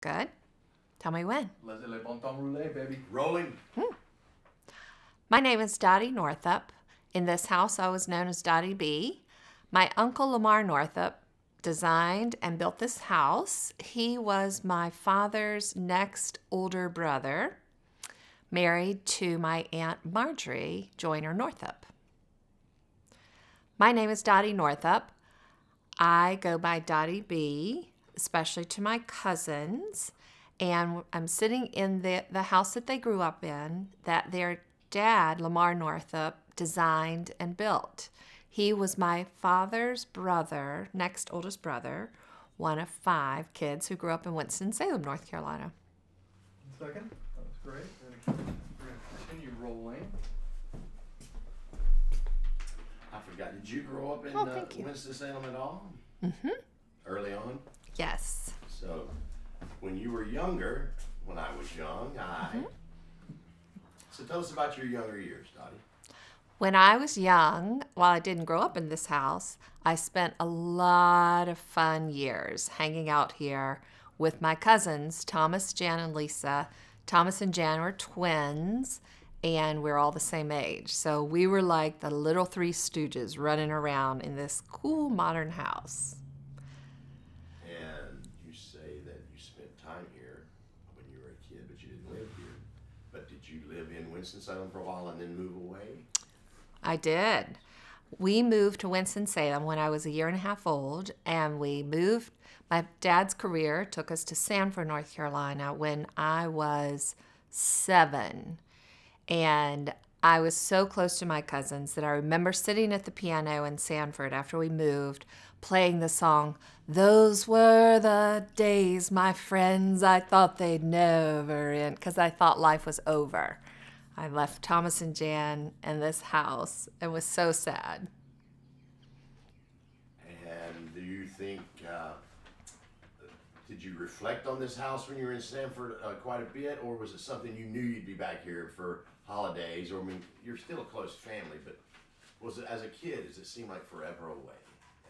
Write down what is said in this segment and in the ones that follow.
good. Tell me when. Laissez le bon temps rouler, baby. Rolling. My name is Dottie Northup. In this house, I was known as Dottie B. My uncle Lamar Northup designed and built this house. He was my father's next older brother, married to my Aunt Marjorie Joyner Northup. My name is Dottie Northup. I go by Dottie B, especially to my cousins. And I'm sitting in the house that they grew up in, that their dad, Lamar Northup, designed and built. He was my father's brother, next oldest brother, one of 5 kids who grew up in Winston-Salem, North Carolina. Second. That was great. We're going to continue rolling. I forgot. Did you grow up in Winston-Salem at all? Mm-hmm. Early on? Yes. So, when you were younger, when I was young, So tell us about your younger years, Dottie. When I was young, while I didn't grow up in this house, I spent a lot of fun years hanging out here with my cousins, Thomas, Jan, and Lisa. Thomas and Jan were twins, and we're all the same age. So we were like the little 3 Stooges running around in this cool modern house. And you say that you spent time here when you were a kid, but you didn't live here. But did you live in Winston-Salem for a while and then move away? I did. We moved to Winston-Salem when I was a year and a half old, and we moved. My dad's career took us to Sanford, North Carolina when I was 7. And I was so close to my cousins that I remember sitting at the piano in Sanford after we moved, playing the song, "Those were the days, my friends, I thought they'd never end," because I thought life was over. I left Thomas and Jan in this house and was so sad. And do you think, did you reflect on this house when you were in Sanford quite a bit, or was it something you knew you'd be back here for holidays? Or, I mean, you're still a close family, but was it, as a kid, does it seem like forever away?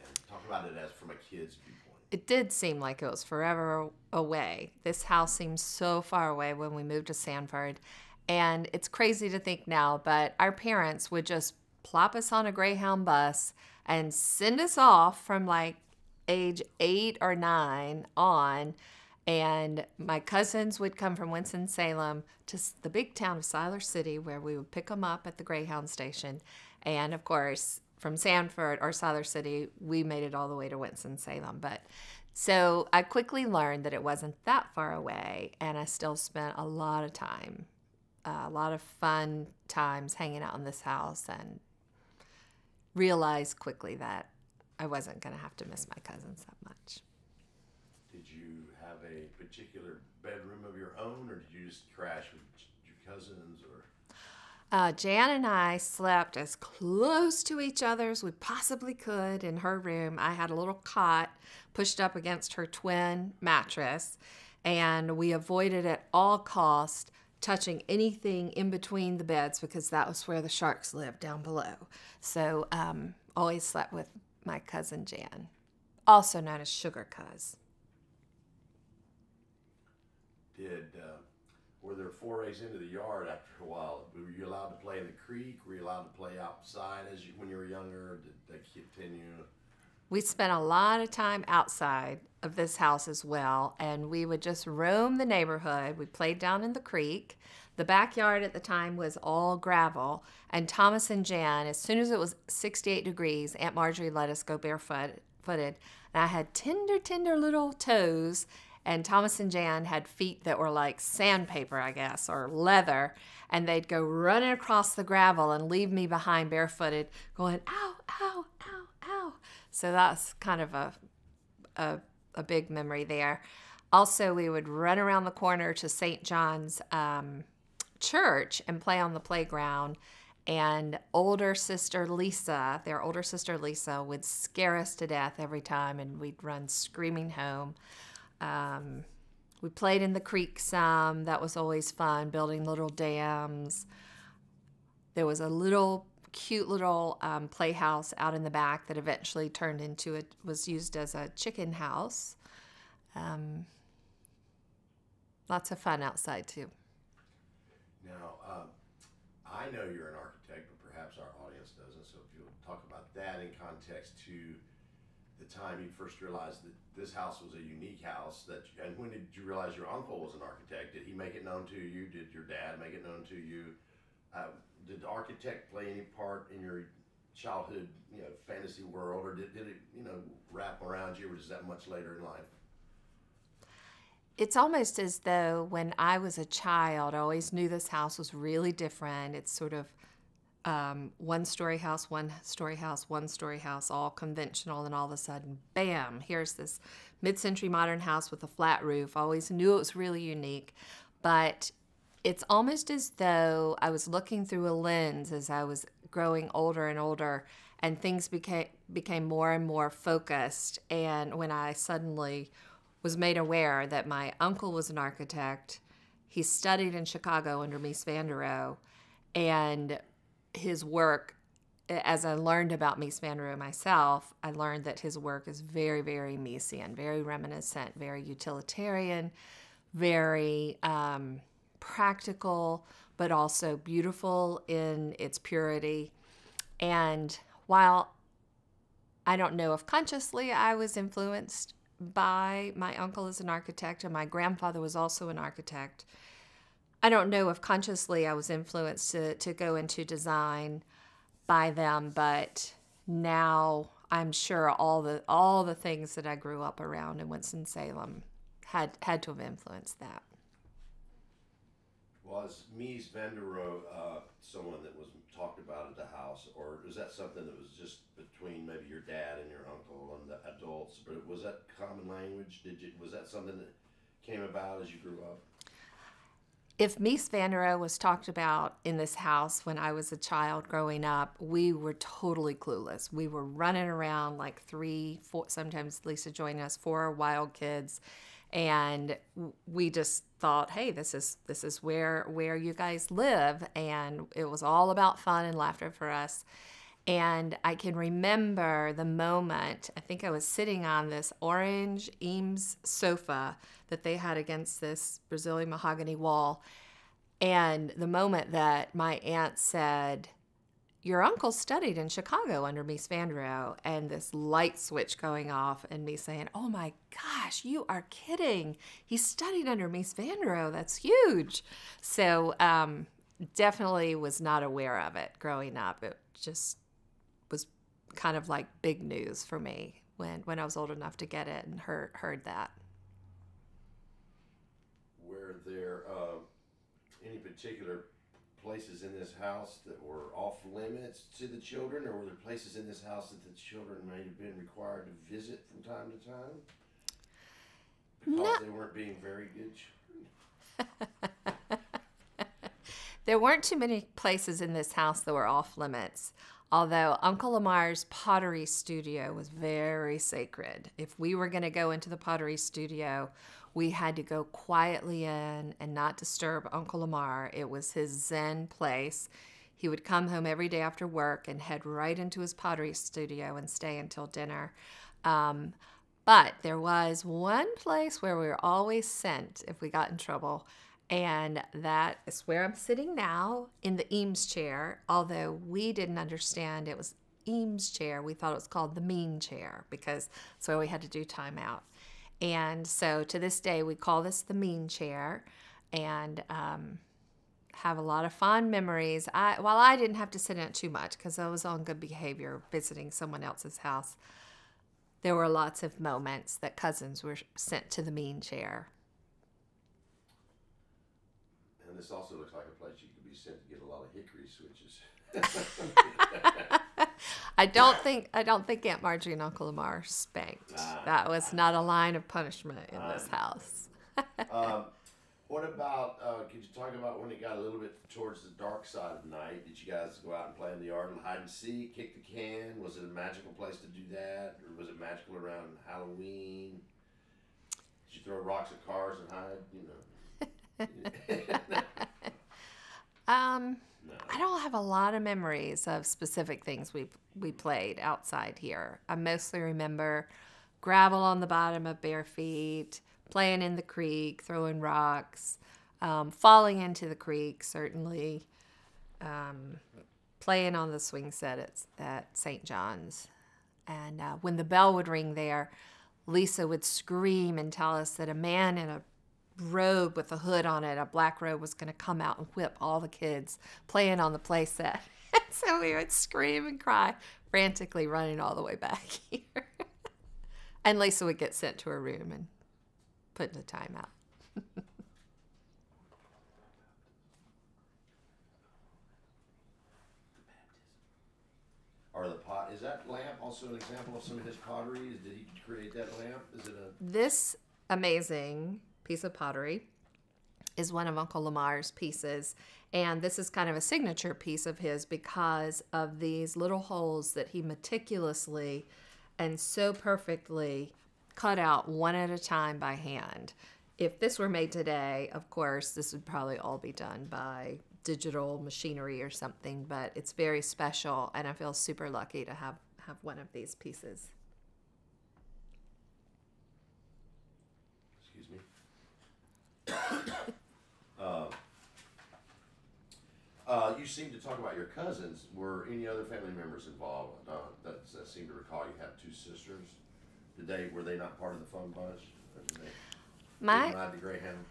And talk about it as from a kid's viewpoint. It did seem like it was forever away. This house seemed so far away when we moved to Sanford. And it's crazy to think now, but our parents would just plop us on a Greyhound bus and send us off from like age 8 or 9 on. And my cousins would come from Winston-Salem to the big town of Siler City, where we would pick them up at the Greyhound station. And of course, from Sanford or Siler City, we made it all the way to Winston-Salem. But so I quickly learned that it wasn't that far away, and I still spent a lot of time. A lot of fun times hanging out in this house, and realized quickly that I wasn't going to have to miss my cousins that much. Did you have a particular bedroom of your own, or did you just crash with your cousins? Or Jan and I slept as close to each other as we possibly could in her room. I had a little cot pushed up against her twin mattress, and we avoided at all costs touching anything in between the beds because that was where the sharks lived, down below. So always slept with my cousin Jan, also known as Sugar Cuz. Were there forays into the yard after a while? Were you allowed to play in the creek? Were you allowed to play outside when you were younger? Or did they continue? We spent a lot of time outside of this house as well, and we would just roam the neighborhood. We played down in the creek. The backyard at the time was all gravel, and Thomas and Jan, as soon as it was 68 degrees, Aunt Marjorie let us go barefooted, and I had tender little toes, and Thomas and Jan had feet that were like sandpaper, I guess, or leather, and they'd go running across the gravel and leave me behind barefooted, going, ow, ow, ow, ow. So that's kind of a big memory there. Also, we would run around the corner to St. John's church and play on the playground. And their older sister Lisa would scare us to death every time, and we'd run screaming home. We played in the creek some. That was always fun, building little dams. There was a cute little playhouse out in the back that eventually was used as a chicken house. Lots of fun outside too. Now, I know you're an architect, but perhaps our audience doesn't. So if you'll talk about that in context to the time you first realized that this house was a unique house, and when did you realize your uncle was an architect? Did he make it known to you? Did your dad make it known to you? Did the architect play any part in your childhood, fantasy world, or did it, wrap around you, or is that much later in life? It's almost as though when I was a child, I always knew this house was really different. It's sort of one-story house, one-story house, one-story house, all conventional, and all of a sudden, bam, here's this mid-century modern house with a flat roof. I always knew it was really unique, but it's almost as though I was looking through a lens as I was growing older and older, and things became more and more focused. And when I suddenly was made aware that my uncle was an architect, he studied in Chicago under Mies van der Rohe, and his work, as I learned about Mies van der Rohe myself, I learned that his work is very, very Miesian, very reminiscent, very utilitarian, very practical, but also beautiful in its purity. And while I don't know if consciously I was influenced by my uncle as an architect, and my grandfather was also an architect, I don't know if consciously I was influenced to go into design by them, but now I'm sure all the things that I grew up around in Winston-Salem had to have influenced that. Was Mies van der Rohe someone that was talked about at the house, or is that something that was just between maybe your dad and your uncle and the adults? But was that common language? Was that something that came about as you grew up? If Mies van der Rohe was talked about in this house when I was a child growing up, we were totally clueless. We were running around like 3, 4, sometimes Lisa joined us, 4 wild kids, and we just thought, hey, this is where you guys live, and it was all about fun and laughter for us. And I can remember the moment, I think I was sitting on this orange Eames sofa that they had against this Brazilian mahogany wall, and the moment that my aunt said, your uncle studied in Chicago under Mies van der Rohe, and this light switch going off and me saying, oh my gosh, you are kidding. He studied under Mies van der Rohe. That's huge. So definitely was not aware of it growing up. It just was kind of like big news for me when I was old enough to get it and heard that. Were there any particular places in this house that were off limits to the children, or were there places in this house that the children may have been required to visit from time to time because they weren't being very good children? There weren't too many places in this house that were off limits, although Uncle Lamar's pottery studio was very sacred. If we were going to go into the pottery studio, we had to go quietly in and not disturb Uncle Lamar. It was his Zen place. He would come home every day after work and head right into his pottery studio and stay until dinner. But there was one place where we were always sent if we got in trouble, and that is where I'm sitting now in the Eames chair, although we didn't understand it was Eames chair. We thought it was called the mean chair because that's where we had to do time out. And so to this day, we call this the mean chair, and have a lot of fond memories. While I didn't have to sit in it too much because I was on good behavior visiting someone else's house, there were lots of moments that cousins were sent to the mean chair. And this also looks like a place you could be sent to get a lot of hickory switches. I don't think Aunt Marjorie and Uncle Lamar spanked. That was not a line of punishment in this house. What about, could you talk about when it got a little bit towards the dark side of the night? Did you guys go out and play in the yard and hide and seek, kick the can? Was it a magical place to do that? Or was it magical around Halloween? Did you throw rocks at cars and hide? No. I don't have a lot of memories of specific things we played outside here. I mostly remember gravel on the bottom of bare feet, playing in the creek, throwing rocks, falling into the creek, certainly, playing on the swing set at St. John's. And when the bell would ring there, Lisa would scream and tell us that a man in a robe with a hood on it, a black robe, was going to come out and whip all the kids playing on the play set. So we would scream and cry, frantically running all the way back here. And Lisa would get sent to her room and put in a timeout. Is that lamp also an example of some of his pottery? Did he create that lamp? Is it a... This amazing piece of pottery is one of Uncle Lamar's pieces, and this is kind of a signature piece of his because of these little holes that he meticulously and so perfectly cut out one at a time by hand. If this were made today, of course, this would probably all be done by digital machinery or something, but it's very special, and I feel super lucky to have one of these pieces. Excuse me. You seem to talk about your cousins. Were any other family members involved? That seem to recall you have two sisters. Were they not part of the fun bunch? Or did they ride the Greyhound?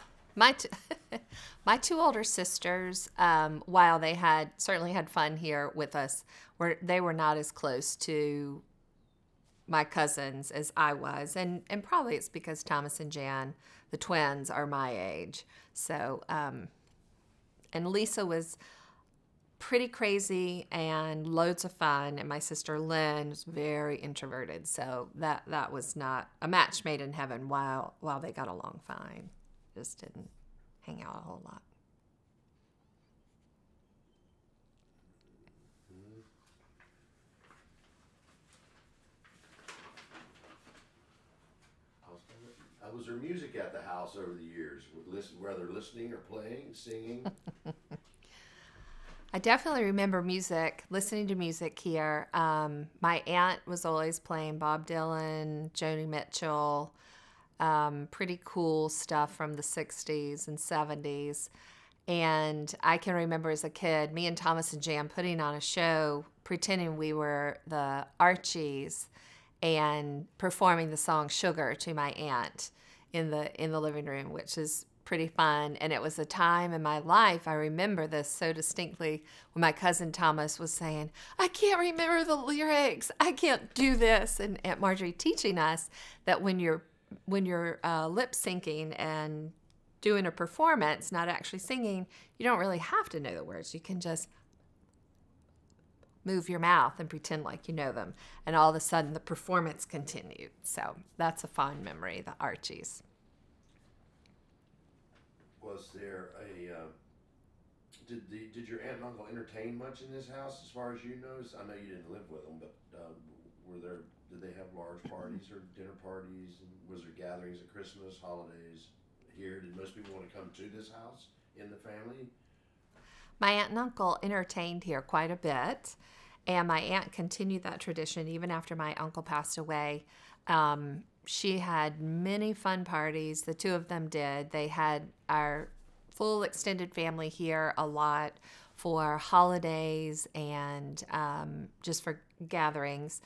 My two older sisters, while they certainly had fun here with us, they were not as close to my cousins as I was, and probably it's because Thomas and Jan, the twins, are my age. So, and Lisa was pretty crazy and loads of fun, and my sister Lynn was very introverted. So that was not a match made in heaven. While they got along fine, just didn't hang out a whole lot. Was there music at the house over the years, whether listening or playing, singing? I definitely remember listening to music here. My aunt was always playing Bob Dylan, Joni Mitchell, pretty cool stuff from the 60s and 70s. And I can remember as a kid, me and Thomas and Jan putting on a show, pretending we were the Archies and performing the song Sugar to my aunt in the living room, which is pretty fun. And it was a time in my life, I remember this so distinctly, when my cousin Thomas was saying, I can't remember the lyrics, I can't do this. And Aunt Marjorie teaching us that when you're lip syncing and doing a performance, not actually singing, you don't really have to know the words. You can just move your mouth and pretend like you know them. And all of a sudden the performance continued. So that's a fond memory, the Archies. Was there did your aunt and uncle entertain much in this house as far as you know? I know you didn't live with them, but did they have large parties or dinner parties? And was there gatherings at Christmas, holidays here? Did most people want to come to this house in the family? My aunt and uncle entertained here quite a bit, and my aunt continued that tradition even after my uncle passed away. She had many fun parties. The two of them did. They had our full extended family here a lot for holidays and just for gatherings.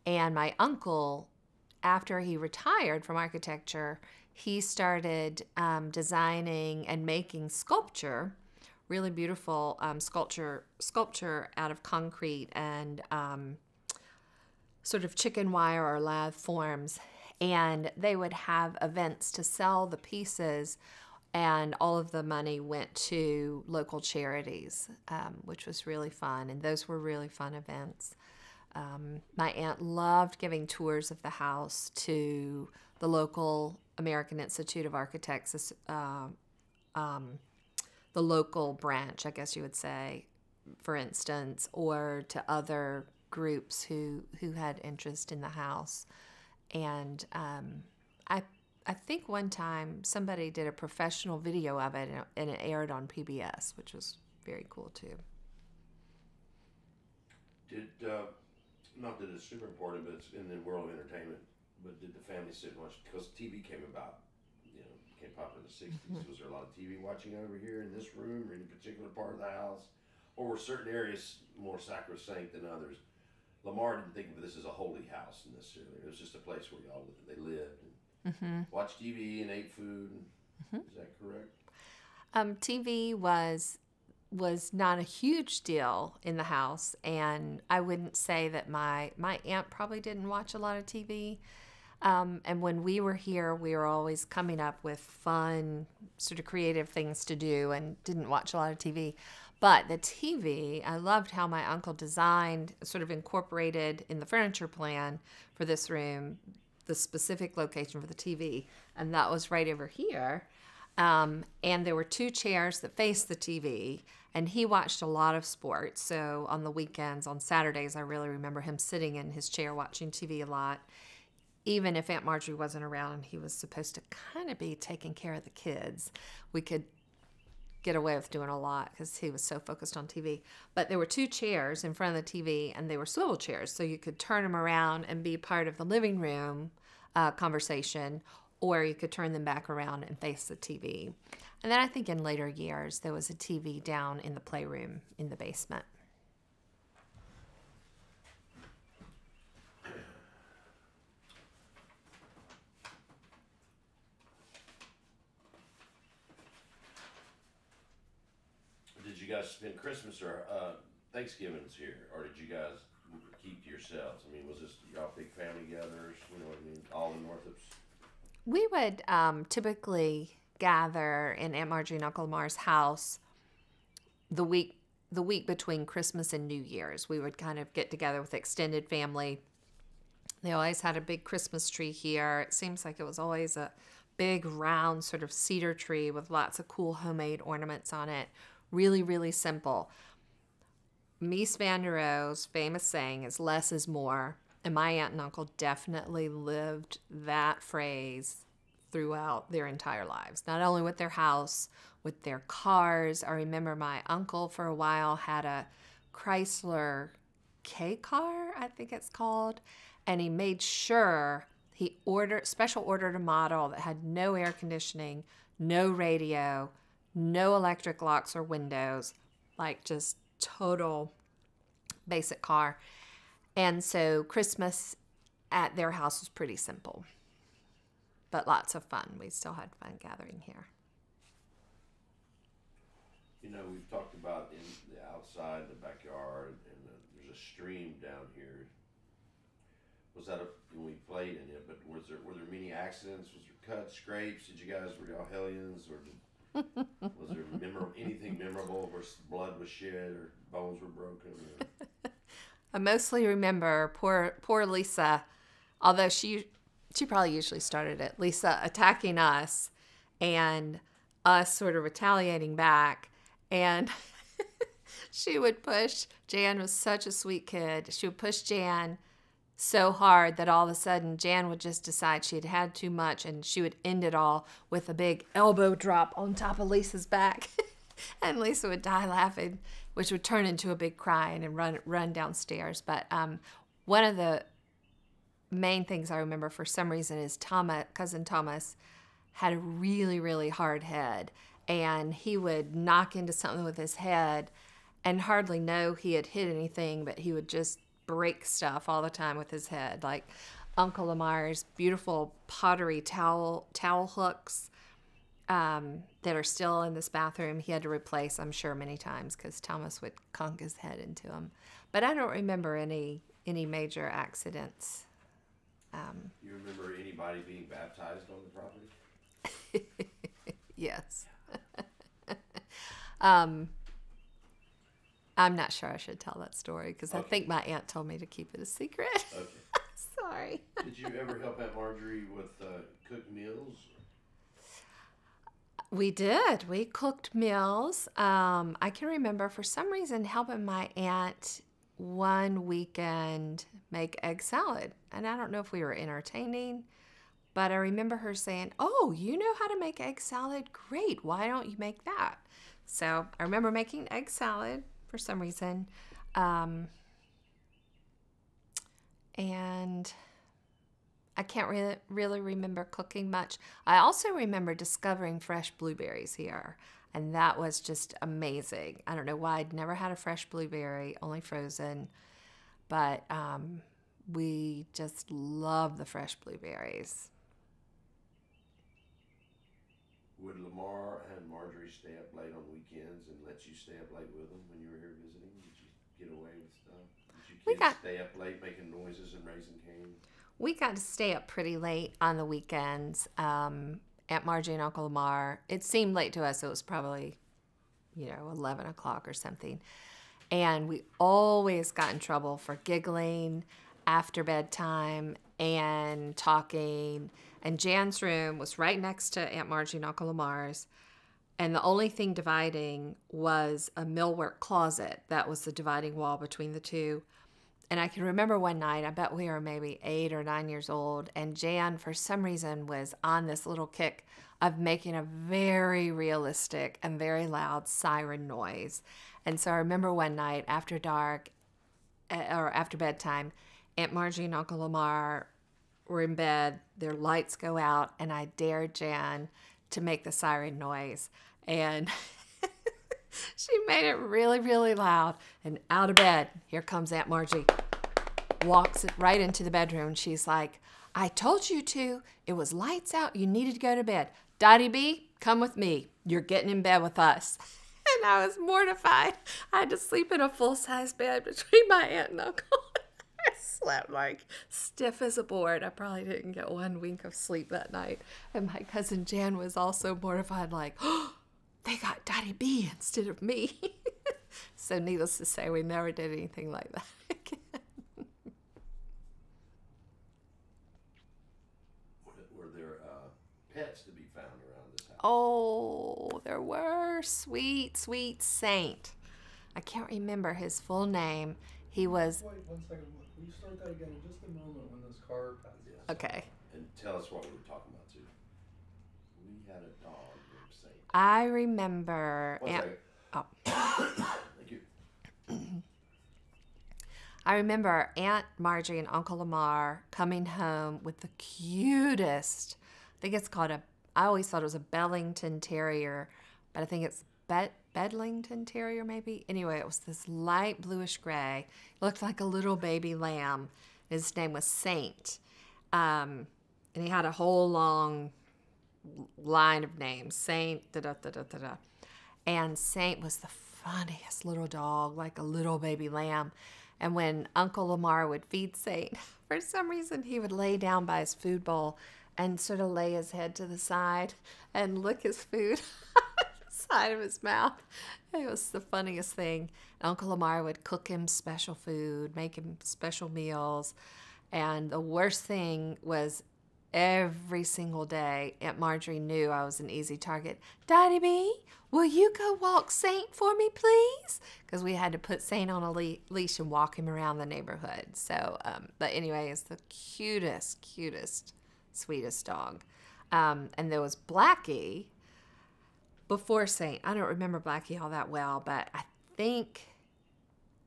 And my uncle, after he retired from architecture, he started designing and making sculpture, really beautiful sculpture out of concrete and sort of chicken wire or lath forms. And they would have events to sell the pieces, and all of the money went to local charities, which was really fun. And those were really fun events. My aunt loved giving tours of the house to the local American Institute of Architects, the local branch, I guess you would say, for instance, or to other groups who had interest in the house. And I think one time somebody did a professional video of it, and it aired on PBS, which was very cool too. Not that it's super important, but it's in the world of entertainment. But did the family sit much? Because TV came about, came popping in the 60s. Was there a lot of TV watching over here in this room or any particular part of the house? Or were certain areas more sacrosanct than others? Lamar didn't think of this as a holy house necessarily. It was just a place where they lived and watched TV and ate food. Is that correct? TV was not a huge deal in the house, and I wouldn't say that my aunt probably didn't watch a lot of TV. And when we were here, we were always coming up with fun, sort of creative things to do and didn't watch a lot of TV. But the TV, I loved how my uncle designed, sort of incorporated in the furniture plan for this room, the specific location for the TV. And that was right over here. And there were 2 chairs that faced the TV. And he watched a lot of sports. So on the weekends, on Saturdays, I really remember him sitting in his chair watching TV a lot. Even if Aunt Marjorie wasn't around, he was supposed to kind of be taking care of the kids. We could get away with doing a lot because he was so focused on TV. But there were 2 chairs in front of the TV, and they were swivel chairs, so you could turn them around and be part of the living room conversation, or you could turn them back around and face the TV. And then I think in later years, there was a TV down in the playroom in the basement. Did you guys spend Christmas or Thanksgivings here, or did you guys keep to yourselves? I mean, was this y'all big family gatherers? You know what I mean? All in Northups? We would typically gather in Aunt Marjorie and Uncle Lamar's house the week between Christmas and New Year's. We would kind of get together with extended family. They always had a big Christmas tree here. It seems like it was always a big round sort of cedar tree with lots of cool homemade ornaments on it. Really, really simple. Mies van der Rohe's famous saying is less is more. And my aunt and uncle definitely lived that phrase throughout their entire lives. Not only with their house, with their cars. I remember my uncle for a while had a Chrysler K car, I think it's called. And he made sure he special ordered a model that had no air conditioning, no radio, no electric locks or windows, like just total basic car. And so Christmas at their house was pretty simple, but lots of fun. We still had fun gathering here. You know, we've talked about in the outside, the backyard, and there's a stream down here. Was that when we played in it? But were there many accidents? Was there cuts, scrapes? Were y'all hellions, or was there anything memorable where blood was shed or bones were broken? Or? I mostly remember poor Lisa, although she probably usually started it, Lisa attacking us and us sort of retaliating back. And she would push, Jan was such a sweet kid, she would push Jan so hard that all of a sudden Jan would just decide she had had too much, and she would end it all with a big elbow drop on top of Lisa's back. And Lisa would die laughing, which would turn into a big cry and run downstairs. But one of the main things I remember for some reason is cousin Thomas had a really, really hard head, and he would knock into something with his head and hardly know he had hit anything, but he would just break stuff all the time with his head, like Uncle Lamar's beautiful pottery towel hooks that are still in this bathroom. He had to replace, I'm sure, many times because Thomas would conk his head into them. But I don't remember any major accidents. You remember anybody being baptized on the property? Yes. I'm not sure I should tell that story because I think my aunt told me to keep it a secret. Okay. Sorry. Did you ever help Aunt Marjorie with cook meals? We did. We cooked meals. I can remember for some reason helping my aunt one weekend make egg salad. And I don't know if we were entertaining, but I remember her saying, "Oh, you know how to make egg salad? Great. Why don't you make that?" So I remember making egg salad for some reason. And I can't really remember cooking much. I also remember discovering fresh blueberries here, and that was just amazing. I don't know why I'd never had a fresh blueberry, only frozen, but we just love the fresh blueberries. Would Lamar and Marjorie stay up late on weekends and let you stay up late with them when you were here visiting? Did you get away with stuff? Did you kids stay up late making noises and raising canes? We got to stay up pretty late on the weekends. Aunt Margie and Uncle Lamar, it seemed late to us. It was probably, 11 o'clock or something. And we always got in trouble for giggling after bedtime and talking. And Jan's room was right next to Aunt Margie and Uncle Lamar's. And the only thing dividing was a millwork closet. That was the dividing wall between the two. And I can remember one night, I bet we were maybe 8 or 9 years old, and Jan, for some reason, was on this little kick of making a very realistic and very loud siren noise. And so I remember one night after dark, or after bedtime, Aunt Margie and Uncle Lamar were in bed, their lights go out, and I dared Jan to make the siren noise. And she made it really, really loud. And out of bed, here comes Aunt Margie. Walks right into the bedroom. She's like, I told you to. It was lights out. You needed to go to bed. Dottie B, come with me. You're getting in bed with us. And I was mortified. I had to sleep in a full-size bed between my aunt and uncle. I slept like stiff as a board. I probably didn't get one wink of sleep that night. And my cousin Jan was also mortified, like, oh, they got Dottie B instead of me. So needless to say, we never did anything like that again. Were there pets to be found around this house? Oh, there were. Sweet, sweet Saint. I can't remember his full name. He was... Wait 1 second. Will you start that again in just a moment when this car passes? Yes. Okay. And tell us what we were talking about, too. We had a dog named Saint. I remember... One second. Oh. Thank you. I remember Aunt Margie and Uncle Lamar coming home with the cutest, I think it's called I always thought it was a Bellington Terrier, but I think it's Bedlington Terrier maybe. Anyway, it was this light bluish gray. It looked like a little baby lamb. His name was Saint. And he had a whole long line of names. Saint, da-da-da-da-da-da. And Saint was the funniest little dog, like a little baby lamb. And when Uncle Lamar would feed Saint, for some reason he would lay down by his food bowl and sort of lay his head to the side and lick his food out the side of his mouth. It was the funniest thing. Uncle Lamar would cook him special food, make him special meals. And the worst thing was every single day, Aunt Marjorie knew I was an easy target. Dottie B, will you go walk Saint for me, please? Because we had to put Saint on a leash and walk him around the neighborhood. So, but anyway, it's the cutest, sweetest dog. And there was Blackie before Saint. I don't remember Blackie all that well, but I think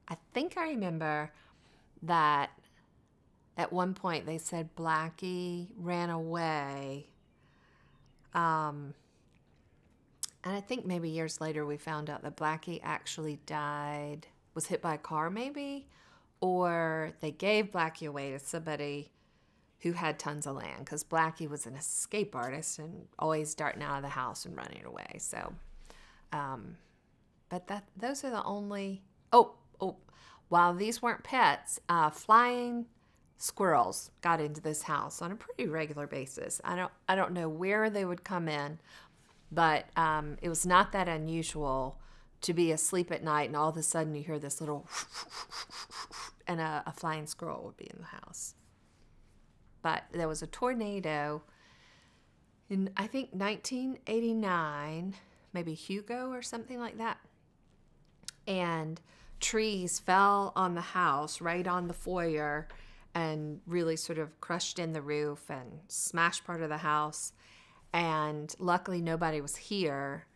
I remember that at one point they said Blackie ran away. And I think maybe years later we found out that Blackie actually died, was hit by a car maybe, or they gave Blackie away to somebody who had tons of land, because Blackie was an escape artist and always darting out of the house and running away. So, but those are the only, while these weren't pets, flying squirrels got into this house on a pretty regular basis. I don't know where they would come in, but it was not that unusual to be asleep at night and all of a sudden you hear this little and a flying squirrel would be in the house. But there was a tornado in, I think, 1989, maybe Hugo or something like that. And trees fell on the house, right on the foyer, and really sort of crushed in the roof and smashed part of the house. And luckily nobody was here.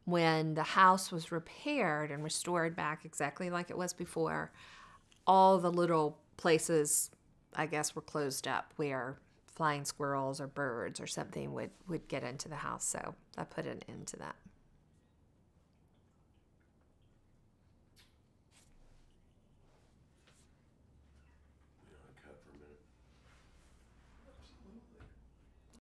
When the house was repaired and restored back exactly like it was before, all the little places, I guess, were closed up where flying squirrels or birds or something would get into the house. So I put an end to that.